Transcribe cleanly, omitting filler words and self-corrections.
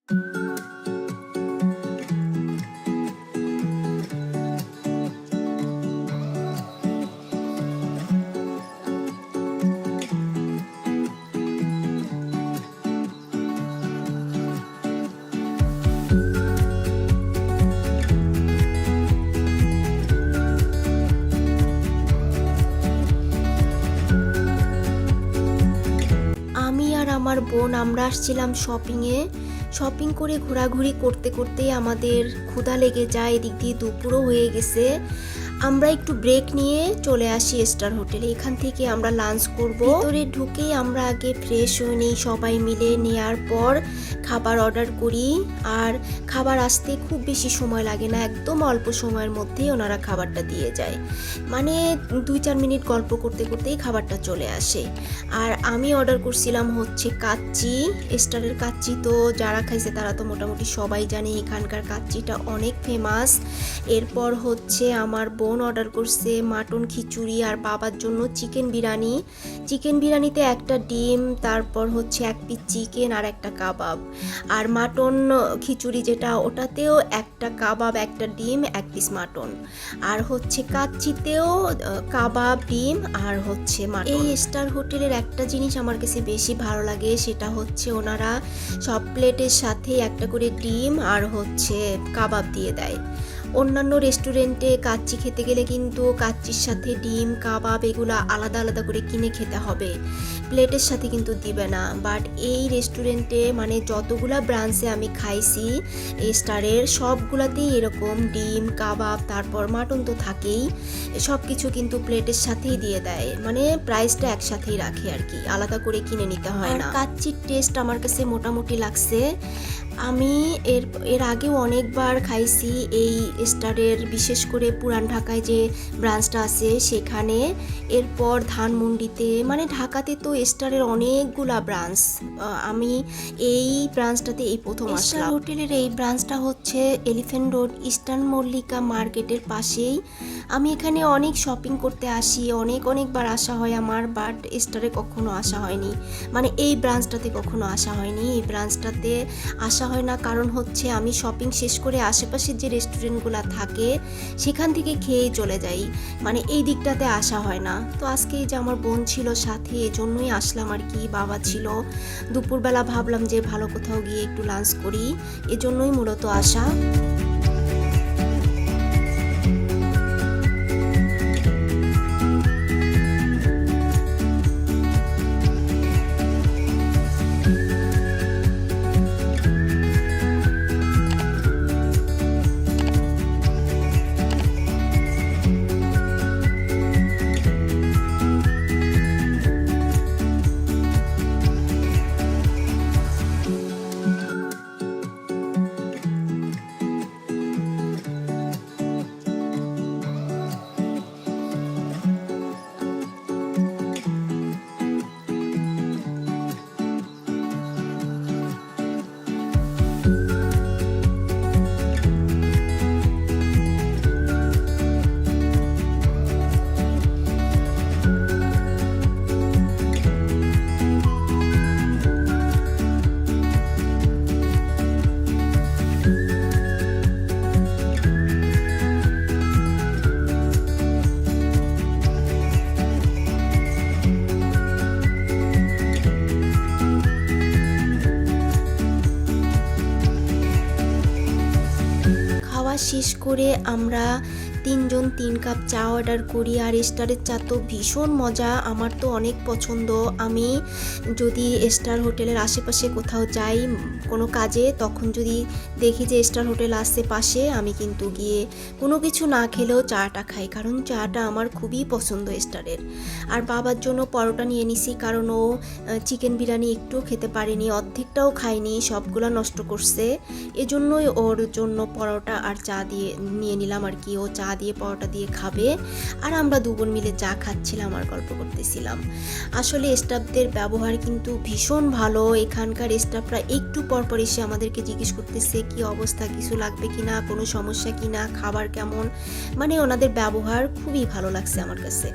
আমার বোন আমরা আসছিলাম শপিং করে ঘোরাঘুরি করতে করতেই আমাদের ক্ষুধা লেগে যায়। এদিক দিয়ে দুপুরও হয়ে গেছে। আমরা একটু ব্রেক নিয়ে চলে আসি স্টার হোটেলে। এখান থেকে আমরা লাঞ্চ করব। ভিতরে ঢুকেই আমরা আগে ফ্রেশ হয়ে নিই সবাই মিলে, নেওয়ার পর খাবার অর্ডার করি। আর খাবার আসতে খুব বেশি সময় লাগে না, একদম অল্প সময়ের মধ্যেই ওনারা খাবারটা দিয়ে যায়। মানে 2-4 মিনিট গল্প করতে করতেই খাবারটা চলে আসে। আর আমি অর্ডার করছিলাম হচ্ছে কাচ্চি। স্টারের কাচ্চি তো যারা খাইছে তারা তো মোটামুটি সবাই জানে, এখানকার কাচ্চিটা অনেক ফেমাস। এরপর হচ্ছে আমার বোন অর্ডার করছে মাটন খিচুড়ি, আর বাবার জন্য চিকেন বিরিয়ানি। চিকেন বিরিয়ানিতে একটা ডিম, তারপর হচ্ছে 1 পিস চিকেন আর একটা কাবাব। আর মাটন খিচুড়ি যেটা, ওটাতেও একটা কাবাব, একটা ডিম, 1 পিস মাটন। আর হচ্ছে কাচ্চিতেও কাবাব, ডিম আর হচ্ছে মাটন। এই স্টার হোটেলের একটা জিনিস আমার কাছে বেশি ভালো লাগে, সেটা হচ্ছে ওনারা সব প্লেটের সাথে একটা করে ডিম আর হচ্ছে কাবাব দিয়ে দেয়। অন্যান্য রেস্টুরেন্টে কাচ্চি খেতে গেলে কিন্তু কাচ্চির সাথে ডিম, কাবাব এগুলো আলাদা আলাদা করে কিনে খেতে হবে, প্লেটের সাথে কিন্তু দিবে না। বাট এই রেস্টুরেন্টে মানে যতগুলা ব্রাঞ্চে আমি খাইছি স্টারের, সবগুলাতেই এরকম ডিম, কাবাব, তারপর মাটন তো থাকেই, সব কিছু কিন্তু প্লেটের সাথেই দিয়ে দেয়। মানে প্রাইসটা একসাথেই রাখে আর কি, আলাদা করে কিনে নিতে হয় না। কাচ্চির টেস্ট আমার কাছে মোটামুটি লাগছে। আমি এর আগেও অনেকবার খাইছি এই স্টারের, বিশেষ করে পুরান ঢাকায় যে ব্রাঞ্চটা আছে সেখানে। এরপর ধানমন্ডিতে, মানে ঢাকাতে তো স্টারের অনেকগুলা ব্রাঞ্চ, আমি এই ব্রাঞ্চটাতে এই প্রথম আসলাম। স্টার হোটেলের এই ব্রাঞ্চটা হচ্ছে এলিফ্যান্ট রোড ইস্টার্ন মল্লিকা মার্কেটের পাশেই। আমি এখানে অনেক শপিং করতে আসি, অনেকবার আসা হয় আমার, বাট স্টারে কখনো আসা হয়নি, মানে এই ব্রাঞ্চটাতে কখনো আসা হয়নি। এই ব্রাঞ্চটাতে আসা হয় না কারণ হচ্ছে আমি শপিং শেষ করে আশেপাশের যে রেস্টুরেন্টগুলো থাকে সেখান থেকে খেয়েই চলে যাই, মানে এই দিকটাতে আসা হয় না। তো আজকে এই যে আমার বোন ছিল সাথে, এজন্যই আসলাম আর কি। বাবা ছিল, দুপুরবেলা ভাবলাম যে ভালো কোথাও গিয়ে একটু লাঞ্চ করি, এজন্যই মূলত আসা। শেষ করে আমরা 3 জন 3 কাপ চা অর্ডার করি। আর স্টারের চা তো ভীষণ মজা, আমার তো অনেক পছন্দ। আমি যদি স্টার হোটেলের আশেপাশে কোথাও যাই কোনো কাজে, তখন যদি দেখি যে স্টার হোটেল আসছে পাশে, আমি কিন্তু গিয়ে কোনো কিছু না খেলেও চাটা খাই, কারণ চাটা আমার খুবই পছন্দ স্টারের। আর বাবার জন্য পরোটা নিয়ে নিছি, কারণ ও চিকেন বিরিয়ানি একটু খেতে পারেনি, অর্ধেকটাও খায়নি, সবগুলো নষ্ট করছে। এজন্যই ওর জন্য পরোটা আর চা দিয়ে নিয়ে নিলাম আর কি। ও চা দিয়ে পরোটা দিয়ে খাবে, আর আমরা 2 বোন মিলে চা খাচ্ছিলাম আর গল্প করতেছিলাম। আসলে স্টাফদের ব্যবহার কিন্তু ভীষণ ভালো। এখানকার স্টাফরা একটু পরপর এসে আমাদেরকে জিজ্ঞেস করতেছে কি অবস্থা, কিছু লাগবে কিনা, কোনো সমস্যা কিনা, খাবার কেমন, মানে ওনাদের ব্যবহার খুবই ভালো লাগছে আমার কাছে।